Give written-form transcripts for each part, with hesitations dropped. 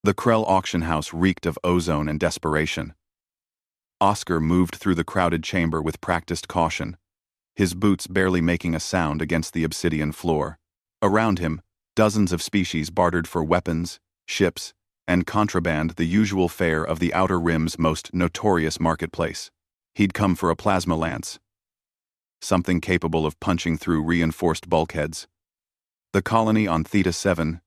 The Krell auction house reeked of ozone and desperation. Oscar moved through the crowded chamber with practiced caution, his boots barely making a sound against the obsidian floor. Around him, dozens of species bartered for weapons, ships, and contraband, the usual fare of the Outer Rim's most notorious marketplace. He'd come for a plasma lance, something capable of punching through reinforced bulkheads. The colony on Theta 7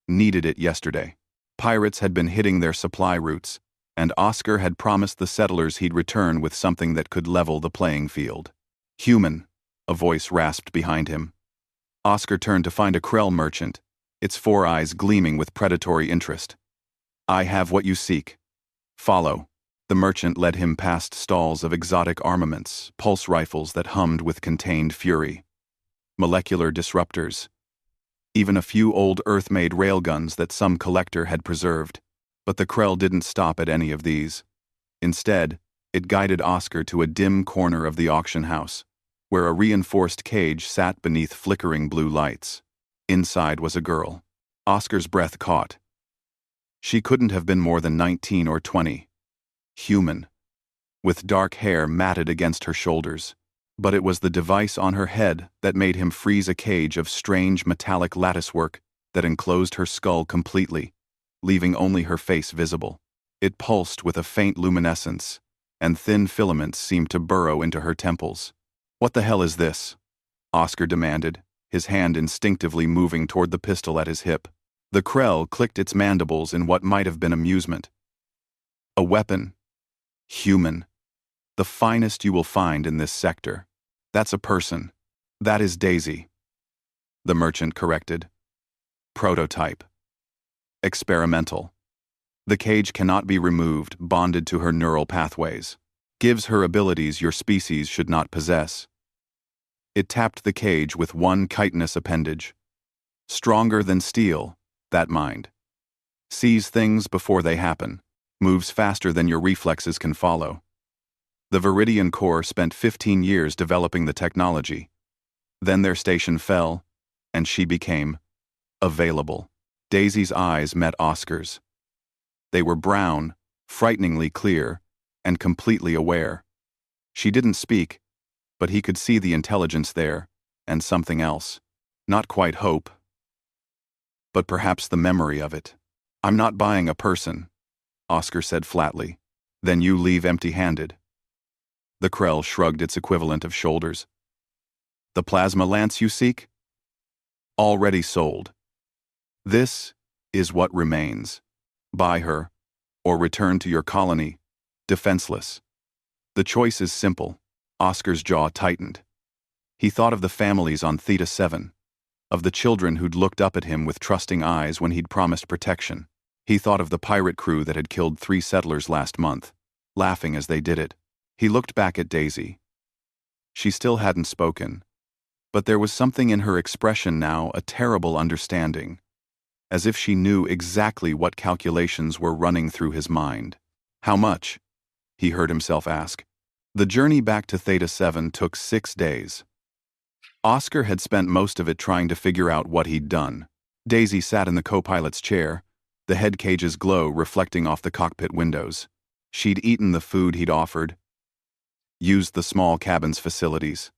needed it yesterday. Pirates had been hitting their supply routes, and Oscar had promised the settlers he'd return with something that could level the playing field. Human, a voice rasped behind him. Oscar turned to find a Krell merchant, its four eyes gleaming with predatory interest. "I have what you seek. Follow." The merchant led him past stalls of exotic armaments, pulse rifles that hummed with contained fury, molecular disruptors, even a few old Earth-made railguns that some collector had preserved. But the Krell didn't stop at any of these. Instead, it guided Oscar to a dim corner of the auction house, where a reinforced cage sat beneath flickering blue lights. Inside was a girl. Oscar's breath caught. She couldn't have been more than 19 or 20. Human, with dark hair matted against her shoulders. But it was the device on her head that made him freeze, a cage of strange metallic latticework that enclosed her skull completely, leaving only her face visible. It pulsed with a faint luminescence, and thin filaments seemed to burrow into her temples. "What the hell is this?" Oscar demanded, his hand instinctively moving toward the pistol at his hip. The Krell clicked its mandibles in what might have been amusement. "A weapon. Human. The finest you will find in this sector. That's a person. That is Daisy." The merchant corrected. "Prototype. Experimental. The cage cannot be removed, bonded to her neural pathways. Gives her abilities your species should not possess." It tapped the cage with one chitinous appendage. "Stronger than steel, that mind. Sees things before they happen. Moves faster than your reflexes can follow." The Viridian Corps spent 15 years developing the technology. Then their station fell, and she became available. Daisy's eyes met Oscar's. They were brown, frighteningly clear, and completely aware. She didn't speak, but he could see the intelligence there, and something else. Not quite hope, but perhaps the memory of it. "I'm not buying a person," Oscar said flatly. "Then you leave empty-handed." The Krell shrugged its equivalent of shoulders. "The plasma lance you seek? Already sold. This is what remains. Buy her, or return to your colony, defenseless. The choice is simple." Oscar's jaw tightened. He thought of the families on Theta 7, of the children who'd looked up at him with trusting eyes when he'd promised protection. He thought of the pirate crew that had killed 3 settlers last month, laughing as they did it. He looked back at Daisy. She still hadn't spoken, but there was something in her expression now, a terrible understanding, as if she knew exactly what calculations were running through his mind. "How much?" he heard himself ask. The journey back to Theta 7 took 6 days. Oscar had spent most of it trying to figure out what he'd done. Daisy sat in the co-pilot's chair, the head cage's glow reflecting off the cockpit windows. She'd eaten the food he'd offered, used the small cabin's facilities,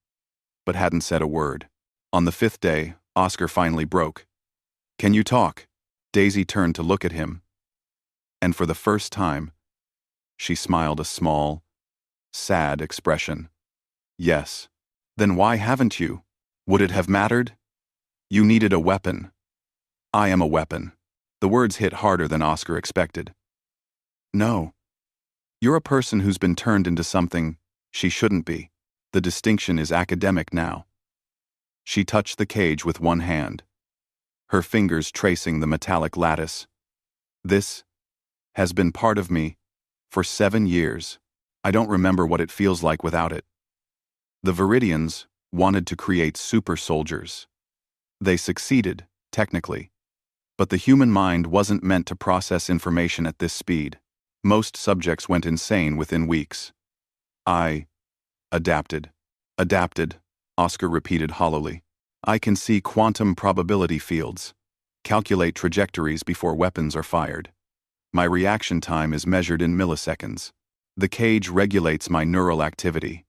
but hadn't said a word. On the 5th day, Oscar finally broke. "Can you talk?" Daisy turned to look at him, and for the first time, she smiled, a small, sad expression. "Yes." "Then why haven't you? Would it have mattered?" "You needed a weapon." "I am a weapon." The words hit harder than Oscar expected. "No. You're a person who's been turned into something she shouldn't be. The distinction is academic now." She touched the cage with one hand, her fingers tracing the metallic lattice. "This has been part of me for 7 years. I don't remember what it feels like without it." The Viridians wanted to create super soldiers. They succeeded, technically. But the human mind wasn't meant to process information at this speed. Most subjects went insane within weeks. "I adapted." "Adapted," Oscar repeated hollowly. "I can see quantum probability fields. Calculate trajectories before weapons are fired. My reaction time is measured in milliseconds. The cage regulates my neural activity.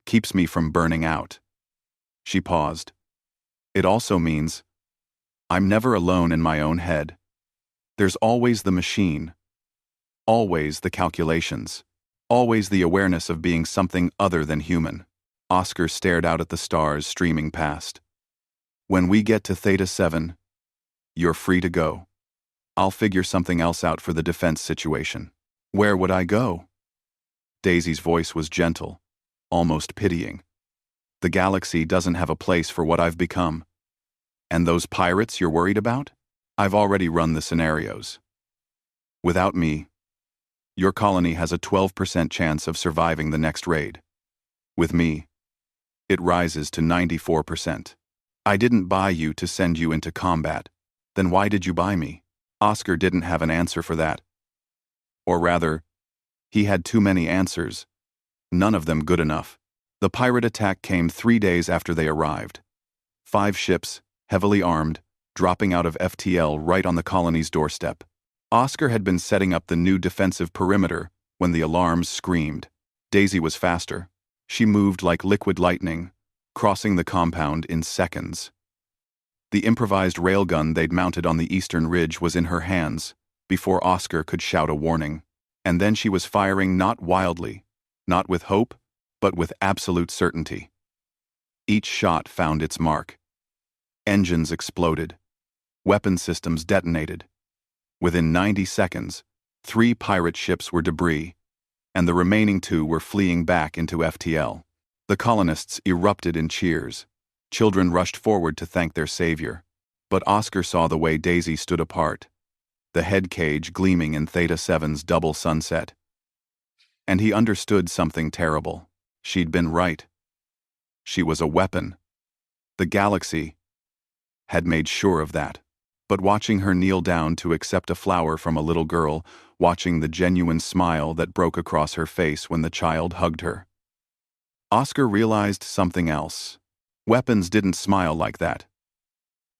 Keeps me from burning out. She paused. It also means I'm never alone in my own head. There's always the machine. Always the calculations. Always the awareness of being something other than human. Oscar stared out at the stars streaming past. When we get to Theta 7, you're free to go. I'll figure something else out for the defense situation. Where would I go? Daisy's voice was gentle, almost pitying. The galaxy doesn't have a place for what I've become. And those pirates you're worried about? I've already run the scenarios. Without me, your colony has a 12% chance of surviving the next raid. With me, it rises to 94%. I didn't buy you to send you into combat. Then why did you buy me? Oscar didn't have an answer for that. Or rather, he had too many answers. None of them good enough. The pirate attack came 3 days after they arrived. 5 ships, heavily armed, dropping out of FTL right on the colony's doorstep. Oscar had been setting up the new defensive perimeter when the alarms screamed. Daisy was faster. She moved like liquid lightning, crossing the compound in seconds. The improvised railgun they'd mounted on the eastern ridge was in her hands before Oscar could shout a warning. And then she was firing not wildly, not with hope, but with absolute certainty. Each shot found its mark. Engines exploded. Weapon systems detonated. Within 90 seconds, 3 pirate ships were debris, and the remaining 2 were fleeing back into FTL. The colonists erupted in cheers. Children rushed forward to thank their savior. But Oscar saw the way Daisy stood apart, the head cage gleaming in Theta 7's double sunset. And he understood something terrible. She'd been right. She was a weapon. The galaxy had made sure of that. But watching her kneel down to accept a flower from a little girl, watching the genuine smile that broke across her face when the child hugged her, Oscar realized something else. Weapons didn't smile like that.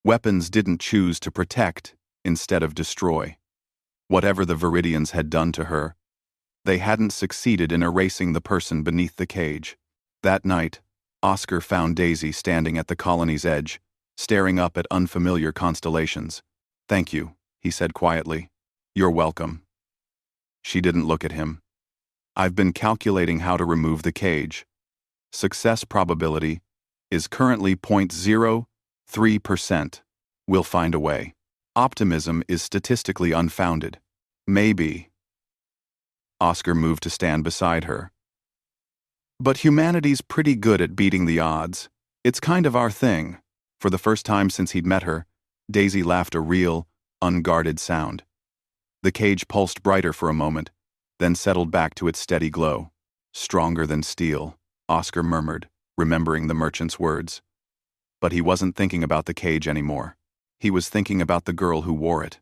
Weapons didn't choose to protect instead of destroy. Whatever the Viridians had done to her, they hadn't succeeded in erasing the person beneath the cage. That night, Oscar found Daisy standing at the colony's edge, staring up at unfamiliar constellations. "Thank you," he said quietly. "You're welcome." She didn't look at him. "I've been calculating how to remove the cage. Success probability is currently 0.03%. We'll find a way. Optimism is statistically unfounded. Maybe." Oscar moved to stand beside her. "But humanity's pretty good at beating the odds. It's kind of our thing." For the first time since he'd met her, Daisy laughed a real, unguarded sound. The cage pulsed brighter for a moment, then settled back to its steady glow. "Stronger than steel," Oscar murmured, remembering the merchant's words. But he wasn't thinking about the cage anymore. He was thinking about the girl who wore it.